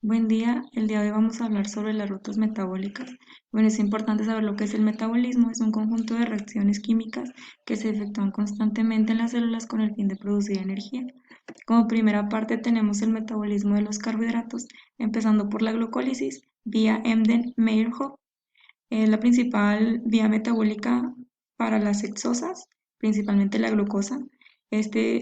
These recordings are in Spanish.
Buen día, el día de hoy vamos a hablar sobre las rutas metabólicas. Bueno, es importante saber lo que es el metabolismo, es un conjunto de reacciones químicas que se efectúan constantemente en las células con el fin de producir energía. Como primera parte tenemos el metabolismo de los carbohidratos, empezando por la glucólisis vía Embden-Meyerhof. Es la principal vía metabólica para las hexosas, principalmente la glucosa.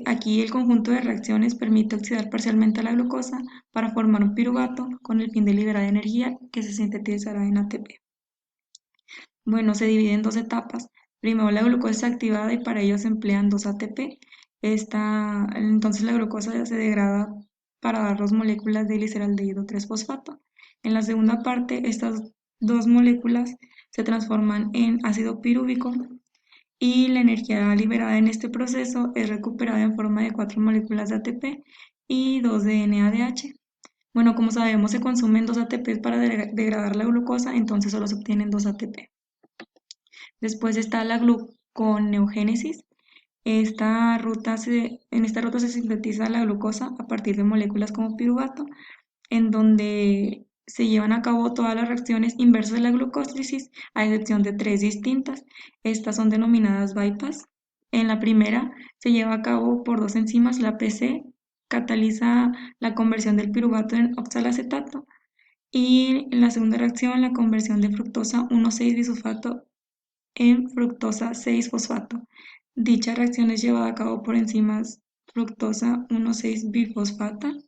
Aquí el conjunto de reacciones permite oxidar parcialmente a la glucosa para formar un piruvato con el fin de liberar energía que se sintetizará en ATP. Bueno, se divide en dos etapas. Primero la glucosa es activada y para ello se emplean dos ATP. Entonces la glucosa ya se degrada para dar dos moléculas de gliceraldehído 3-fosfato. En la segunda parte, estas dos moléculas se transforman en ácido pirúvico y la energía liberada en este proceso es recuperada en forma de cuatro moléculas de ATP y dos de NADH. Bueno, como sabemos, se consumen dos ATP para degradar la glucosa, entonces solo se obtienen dos ATP. Después está la gluconeogénesis. En esta ruta se sintetiza la glucosa a partir de moléculas como piruvato, en donde se llevan a cabo todas las reacciones inversas de la glucólisis, a excepción de tres distintas. Estas son denominadas bypass. En la primera se lleva a cabo por dos enzimas, la PC cataliza la conversión del piruvato en oxalacetato y en la segunda reacción la conversión de fructosa 1,6-bisulfato en fructosa 6-fosfato. Dicha reacción es llevada a cabo por enzimas fructosa 1,6-bifosfatasa,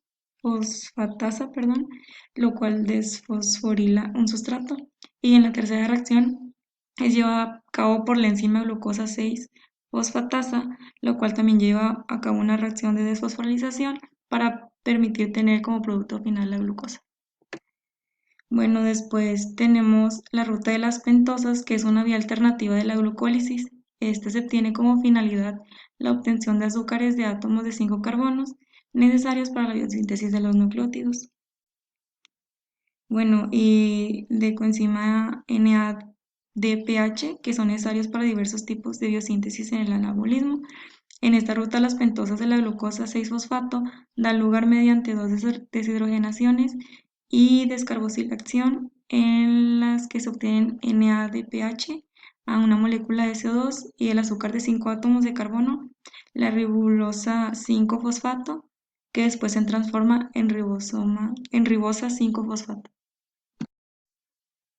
lo cual desfosforila un sustrato. Y en la tercera reacción es llevada a cabo por la enzima glucosa 6-fosfatasa, lo cual también lleva a cabo una reacción de desfosforilación para permitir tener como producto final la glucosa. Bueno, después tenemos la ruta de las pentosas, que es una vía alternativa de la glucólisis. Este se tiene como finalidad la obtención de azúcares de átomos de 5 carbonos necesarios para la biosíntesis de los nucleótidos. Bueno, y de coenzima NADPH, que son necesarios para diversos tipos de biosíntesis en el anabolismo. En esta ruta, las pentosas de la glucosa 6-fosfato dan lugar mediante dos deshidrogenaciones y descarboxilación en las que se obtienen NADPH a una molécula de CO2 y el azúcar de 5 átomos de carbono, la ribosa 5-fosfato, que después se transforma en ribosa 5-fosfato.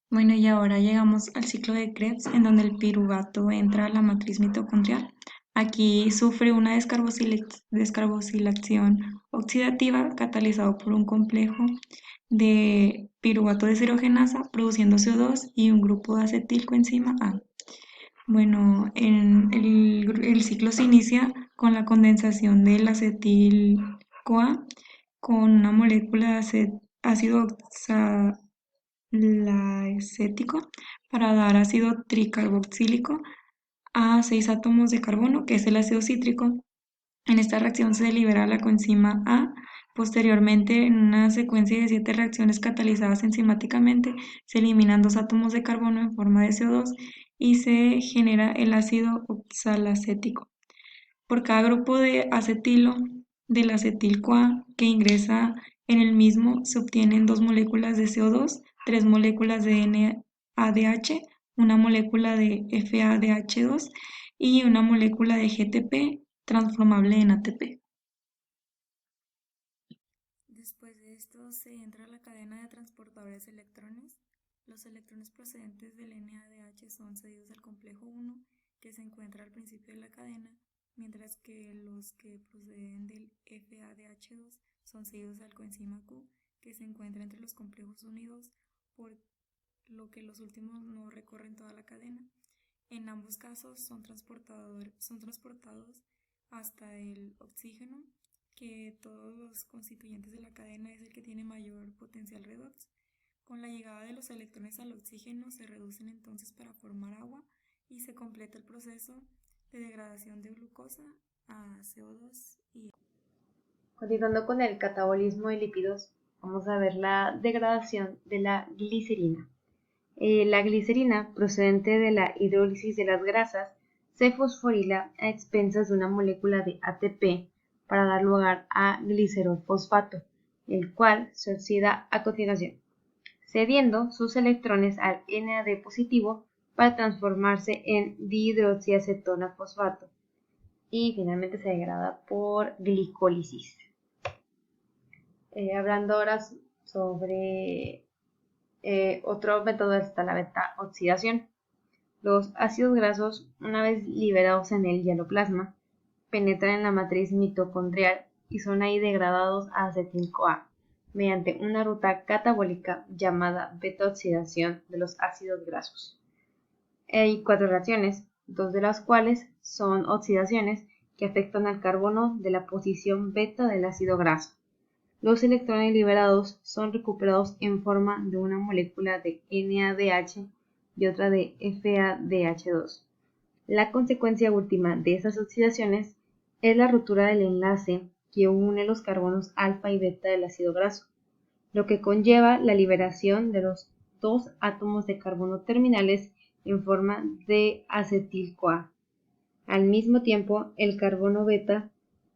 Bueno, y ahora llegamos al ciclo de Krebs, en donde el piruvato entra a la matriz mitocondrial. Aquí sufre una descarboxilación oxidativa catalizado por un complejo de piruvato deshidrogenasa produciendo CO2 y un grupo de acetilcoenzima A. Bueno, el ciclo se inicia con la condensación del acetil-CoA con una molécula de ácido oxalacético para dar ácido tricarboxílico a 6 átomos de carbono, que es el ácido cítrico. En esta reacción se libera la coenzima A. Posteriormente, en una secuencia de 7 reacciones catalizadas enzimáticamente, se eliminan 2 átomos de carbono en forma de CO2 y se genera el ácido oxalacético. Por cada grupo de acetilo del acetil-CoA que ingresa en el mismo, se obtienen 2 moléculas de CO2, 3 moléculas de NADH, una molécula de FADH2 y una molécula de GTP transformable en ATP. Después de esto se entra a la cadena de transportadores de electrones. Los electrones procedentes del NADH son cedidos al complejo 1, que se encuentra al principio de la cadena, mientras que los que proceden del FADH2 son cedidos al coenzima Q, que se encuentra entre los complejos 1 y 2, por lo que los últimos no recorren toda la cadena. En ambos casos son transportados hasta el oxígeno, que todos los constituyentes de la cadena es el que tiene mayor potencial redox. Con la llegada de los electrones al oxígeno se reducen entonces para formar agua y se completa el proceso de degradación de glucosa a CO2 y... Continuando con el catabolismo de lípidos, vamos a ver la degradación de la glicerina. La glicerina, procedente de la hidrólisis de las grasas, se fosforila a expensas de una molécula de ATP para dar lugar a glicerol fosfato. el cual se oxida a continuación, cediendo sus electrones al NAD positivo para transformarse en dihidroxiacetona fosfato y finalmente se degrada por glicólisis. Hablando ahora sobre otro método, está la beta oxidación. Los ácidos grasos, una vez liberados en el hieloplasma, penetran en la matriz mitocondrial y son ahí degradados a acetil-CoA mediante una ruta catabólica llamada beta-oxidación de los ácidos grasos. Hay 4 reacciones, 2 de las cuales son oxidaciones que afectan al carbono de la posición beta del ácido graso. Los electrones liberados son recuperados en forma de una molécula de NADH y otra de FADH2. La consecuencia última de esas oxidaciones es la ruptura del enlace que une los carbonos alfa y beta del ácido graso, lo que conlleva la liberación de los 2 átomos de carbono terminales en forma de acetil-CoA. Al mismo tiempo, el carbono beta,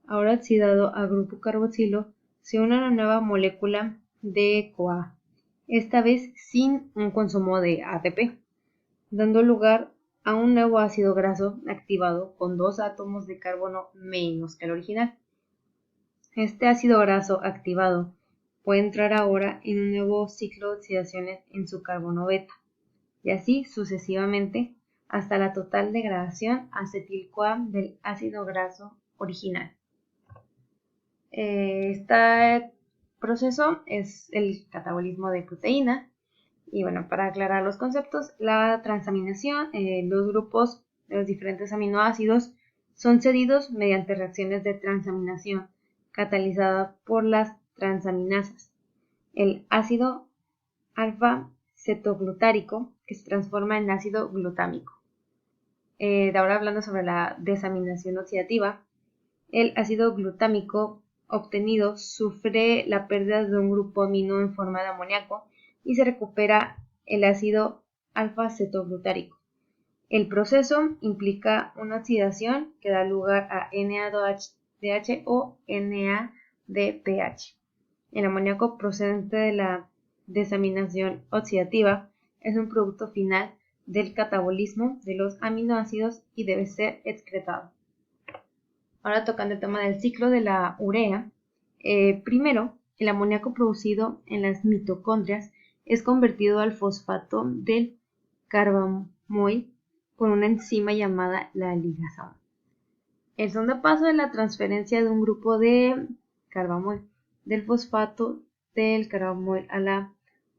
ahora oxidado a grupo carboxilo, se une a una nueva molécula de CoA, esta vez sin un consumo de ATP, dando lugar a un nuevo ácido graso activado con 2 átomos de carbono menos que el original. Este ácido graso activado puede entrar ahora en un nuevo ciclo de oxidaciones en su carbono beta, y así sucesivamente hasta la total degradación acetil-CoA del ácido graso original. Este proceso es el catabolismo de proteína. Y bueno, para aclarar los conceptos, la transaminación, los grupos de los diferentes aminoácidos son cedidos mediante reacciones de transaminación catalizada por las transaminasas. El ácido alfa-cetoglutárico que se transforma en ácido glutámico. Ahora hablando sobre la desaminación oxidativa, el ácido glutámico obtenido sufre la pérdida de un grupo amino en forma de amoníaco y se recupera el ácido alfa-cetoglutárico. El proceso implica una oxidación que da lugar a NADH o NADPH. El amoníaco procedente de la desaminación oxidativa es un producto final del catabolismo de los aminoácidos y debe ser excretado. Ahora tocando el tema del ciclo de la urea, primero el amoníaco producido en las mitocondrias es convertido al fosfato del carbamoil con una enzima llamada la ligasa. El segundo paso es la transferencia de un grupo de carbamoil del fosfato del carbamoil a la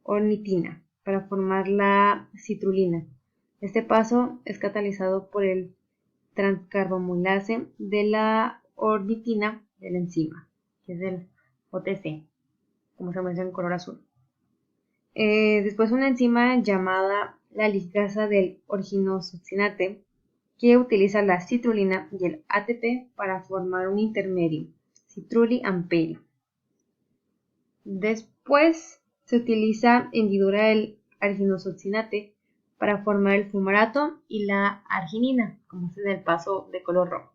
ornitina para formar la citrulina. Este paso es catalizado por el transcarbamilase de la ornitina de la enzima, que es el OTC, como se menciona en color azul. Después una enzima llamada la ligasa del organosuccinate, que utiliza la citrulina y el ATP para formar un intermedio, citruli-amperio. Después se utiliza hendidura del arginosuccinate para formar el fumarato y la arginina, como es el paso de color rojo.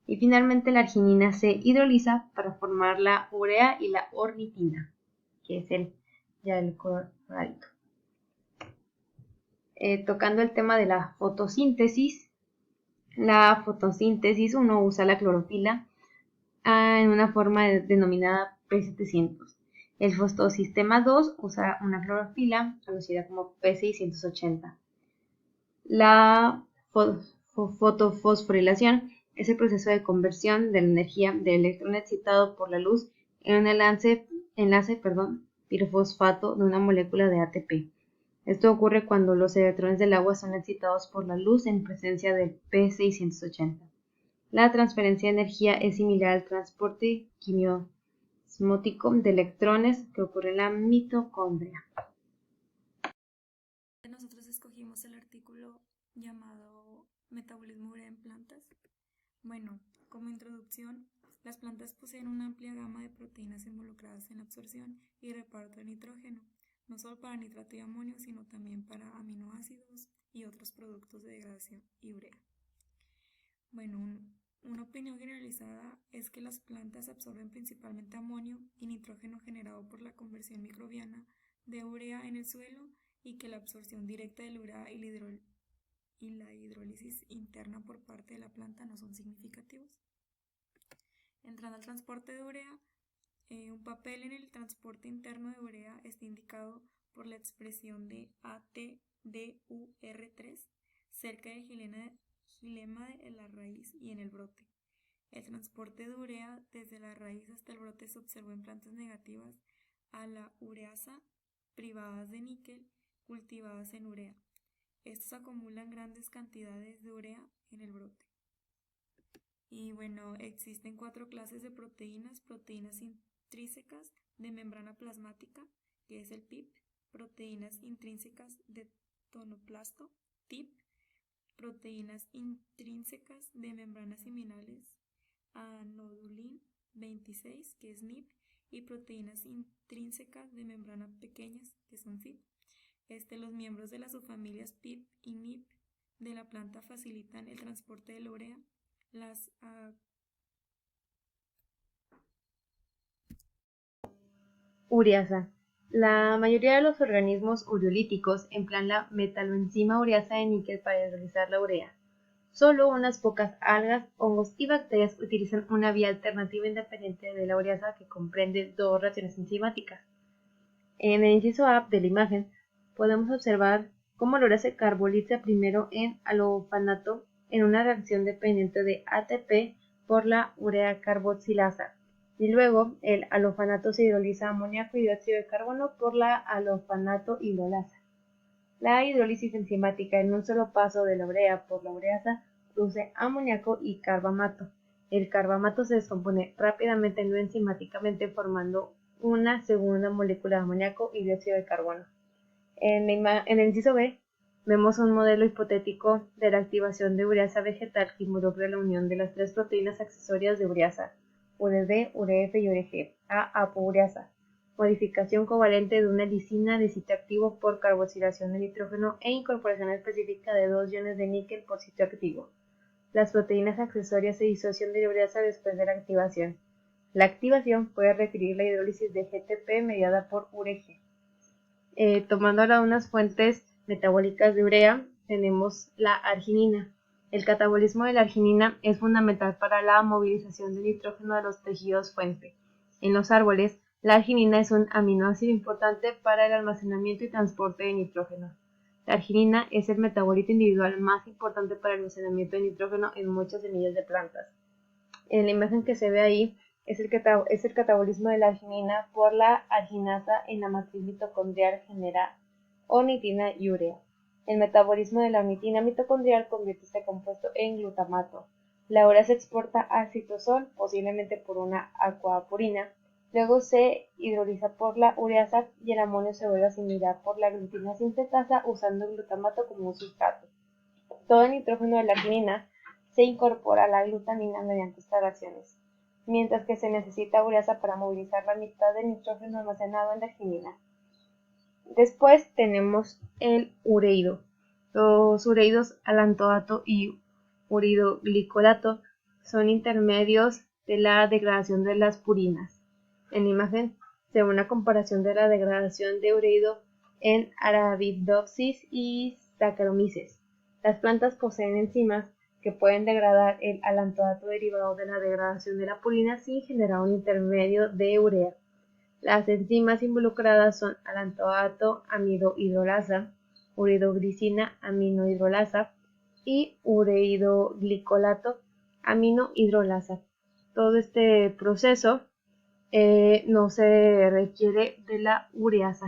Y finalmente la arginina se hidroliza para formar la urea y la ornitina, que es el color moradito. Tocando el tema de la fotosíntesis, uno usa la clorofila en una forma denominada P700. El fotosistema 2 usa una clorofila conocida como P680. La fotofosforilación es el proceso de conversión de la energía del electrón excitado por la luz en un enlace pirofosfato de una molécula de ATP. Esto ocurre cuando los electrones del agua son excitados por la luz en presencia del P680. La transferencia de energía es similar al transporte quimiosmótico de electrones que ocurre en la mitocondria. Nosotros escogimos el artículo llamado Metabolismo urea en plantas. Bueno, como introducción, las plantas poseen una amplia gama de proteínas involucradas en la absorción y reparto de nitrógeno, no solo para nitrato y amonio, sino también para aminoácidos y otros productos de degradación y urea. Bueno, Una opinión generalizada es que las plantas absorben principalmente amonio y nitrógeno generado por la conversión microbiana de urea en el suelo y que la absorción directa del urea y la hidrólisis interna por parte de la planta no son significativos. Entrando al transporte de urea, un papel en el transporte interno de urea está indicado por la expresión de ATDUR3 cerca del xilema de la raíz y en el brote. El transporte de urea desde la raíz hasta el brote se observó en plantas negativas a la ureasa privadas de níquel cultivadas en urea. Estos acumulan grandes cantidades de urea en el brote. Y bueno, existen 4 clases de proteínas intrínsecas de membrana plasmática, que es el PIP, proteínas intrínsecas de tonoplasto, TIP, proteínas intrínsecas de membranas seminales a nodulin 26, que es NIP, y proteínas intrínsecas de membrana pequeñas, que son FIP. Los miembros de las subfamilias PIP y NIP de la planta facilitan el transporte de la urea. Las Ureasa. La mayoría de los organismos ureolíticos emplean la metaloenzima ureasa de níquel para hidrolizar la urea. Solo unas pocas algas, hongos y bacterias utilizan una vía alternativa independiente de la ureasa que comprende 2 reacciones enzimáticas. En el inciso A de la imagen podemos observar cómo la urea se carboliza primero en alofanato en una reacción dependiente de ATP por la urea carboxilasa y luego el alofanato se hidroliza a amoníaco y dióxido de carbono por la alofanato hidrolasa. La hidrólisis enzimática en un solo paso de la urea por la ureasa produce amoníaco y carbamato. El carbamato se descompone rápidamente no enzimáticamente formando una segunda molécula de amoníaco y dióxido de carbono. En el inciso B vemos un modelo hipotético de la activación de ureasa vegetal que involucra la unión de las 3 proteínas accesorias de ureasa, URD, URF y URG, a apoureasa, modificación covalente de una lisina de sitio activo por carboxilación de nitrógeno e incorporación específica de 2 iones de níquel por sitio activo. Las proteínas accesorias se disocian de la ureasa después de la activación. La activación puede requerir la hidrólisis de GTP mediada por URG. Tomando ahora unas fuentes metabólicas de urea, tenemos la arginina. El catabolismo de la arginina es fundamental para la movilización de nitrógeno de los tejidos fuente. En los árboles, la arginina es un aminoácido importante para el almacenamiento y transporte de nitrógeno. La arginina es el metabolito individual más importante para el almacenamiento de nitrógeno en muchas semillas de plantas. En la imagen que se ve ahí es el catabolismo de la arginina por la arginasa en la matriz mitocondrial genera ornitina y urea. El metabolismo de la ornitina mitocondrial convierte este compuesto en glutamato. La urea se exporta al citosol, posiblemente por una acuapurina. Luego se hidroliza por la ureasa y el amonio se vuelve a asimilar por la glutina sintetasa usando el glutamato como un sustrato. Todo el nitrógeno de la arginina se incorpora a la glutamina mediante estas reacciones, mientras que se necesita ureasa para movilizar la mitad del nitrógeno almacenado en la arginina. Después tenemos el ureido. Los ureidos alantoato y ureidoglicolato son intermedios de la degradación de las purinas. En la imagen se ve una comparación de la degradación de ureido en Arabidopsis y Saccharomyces. Las plantas poseen enzimas que pueden degradar el alantoato derivado de la degradación de la purina sin generar un intermedio de urea. Las enzimas involucradas son alantoato amidohidrolasa, ureidoglicina aminohidrolasa y ureidoglicolato aminohidrolasa. Todo este proceso no se requiere de la ureasa.